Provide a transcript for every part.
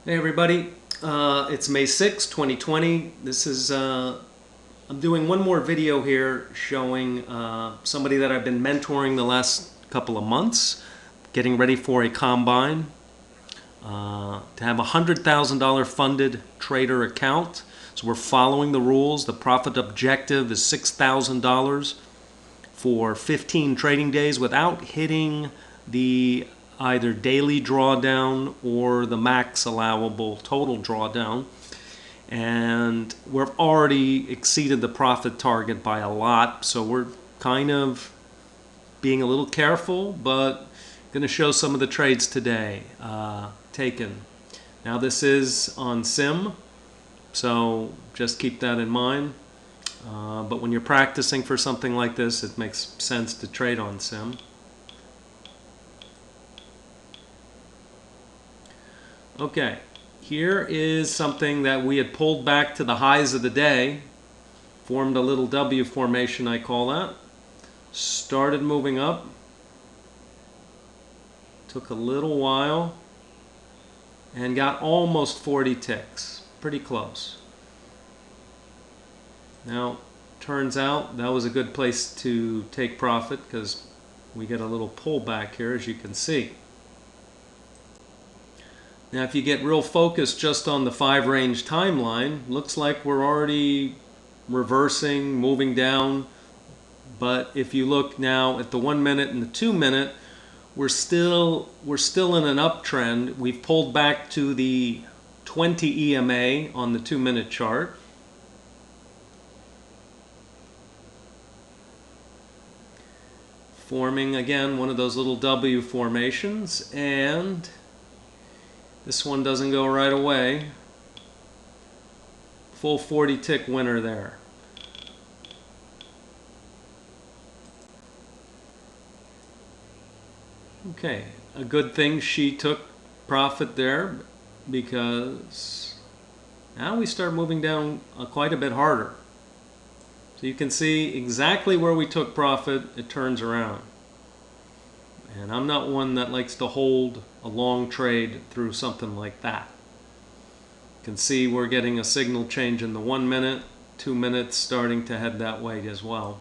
Hey everybody, it's May 6, 2020. I'm doing one more video here showing somebody that I've been mentoring the last couple of months, getting ready for a combine, to have a $100,000 funded trader account. So we're following the rules. The profit objective is $6,000 for 15 trading days without hitting the either daily drawdown or the max allowable total drawdown. And we've already exceeded the profit target by a lot, so we're kind of being a little careful, but going to show some of the trades today taken. Now this is on sim, so just keep that in mind. But when you're practicing for something like this, it makes sense to trade on sim. Okay, here is something that we had pulled back to the highs of the day, formed a little W formation, I call that. Started moving up, took a little while, and got almost 40 ticks, pretty close. Now, turns out that was a good place to take profit because we get a little pullback here, as you can see. Now, if you get real focused just on the 5-range timeline, looks like we're already reversing, moving down. But if you look now at the 1 minute and the 2 minute, we're still in an uptrend. We've pulled back to the 20 EMA on the 2 minute chart. Forming again one of those little W formations, and this one doesn't go right away. Full 40 tick winner there. Okay, a good thing she took profit there, because now we start moving down quite a bit harder. So you can see exactly where we took profit, it turns around. And I'm not one that likes to hold a long trade through something like that. You can see we're getting a signal change in the 1 minute, 2 minutes starting to head that way as well.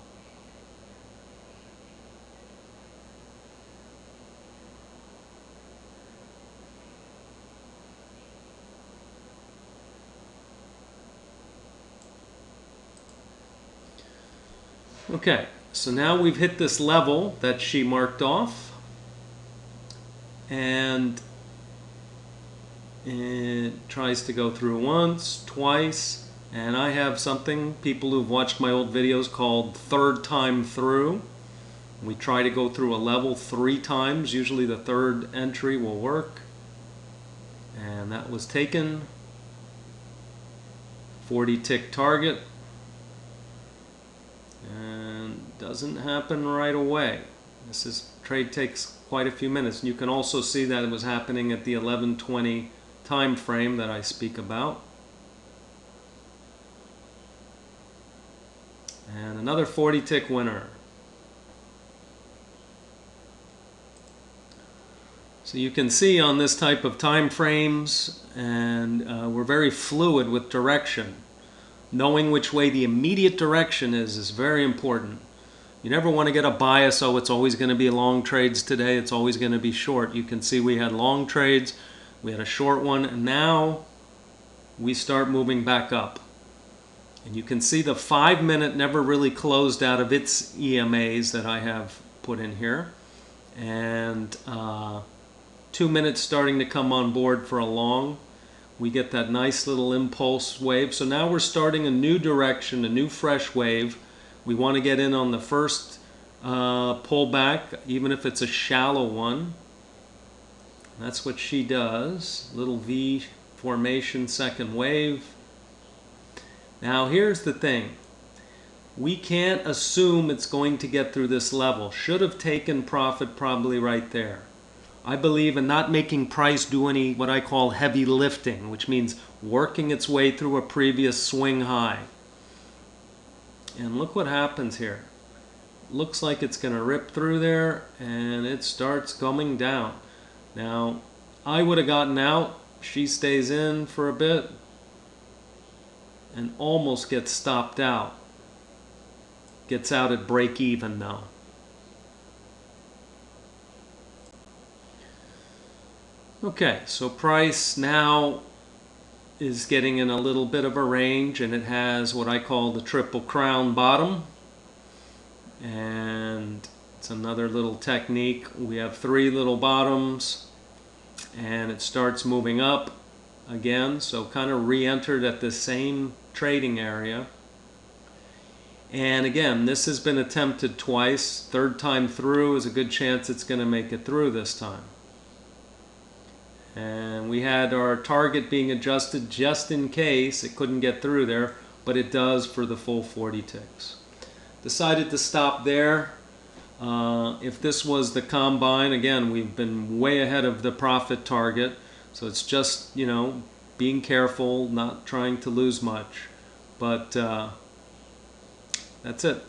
Okay, so now we've hit this level that she marked off, and it tries to go through once, twice, and I have something, people who've watched my old videos, called third time through. We try to go through a level 3 times. Usually the third entry will work. And that was taken. 40 tick target. And doesn't happen right away. Trade takes quite a few minutes. And you can also see that it was happening at the 11:20 time frame that I speak about. And another 40 tick winner. So you can see on this type of time frames, and we're very fluid with direction. Knowing which way the immediate direction is very important. You never want to get a bias, oh, it's always going to be long trades today, it's always going to be short. You can see we had long trades, we had a short one, and now we start moving back up. And you can see the 5 minute never really closed out of its EMAs that I have put in here. And 2 minutes starting to come on board for a long. We get that nice little impulse wave. So now we're starting a new direction, a new fresh wave. We want to get in on the first pullback, even if it's a shallow one. That's what she does. Little V formation, second wave. Now here's the thing. We can't assume it's going to get through this level. Should have taken profit probably right there. I believe in not making price do any what I call heavy lifting, which means working its way through a previous swing high. And look what happens here. Looks like it's going to rip through there, and it starts coming down. Now, I would have gotten out She stays in for a bit and almost gets stopped out. Gets out at break even now. Okay, so price now is getting in a little bit of a range, and it has what I call the triple crown bottom. And it's another little technique. We have three little bottoms, and it starts moving up again, so kind of re-entered at the same trading area. And again, this has been attempted twice. Third time through is a good chance it's going to make it through this time. And we had our target being adjusted just in case it couldn't get through there, but it does for the full 40 ticks. Decided to stop there. If this was the combine, again, we've been way ahead of the profit target. So it's just, being careful, not trying to lose much. But that's it.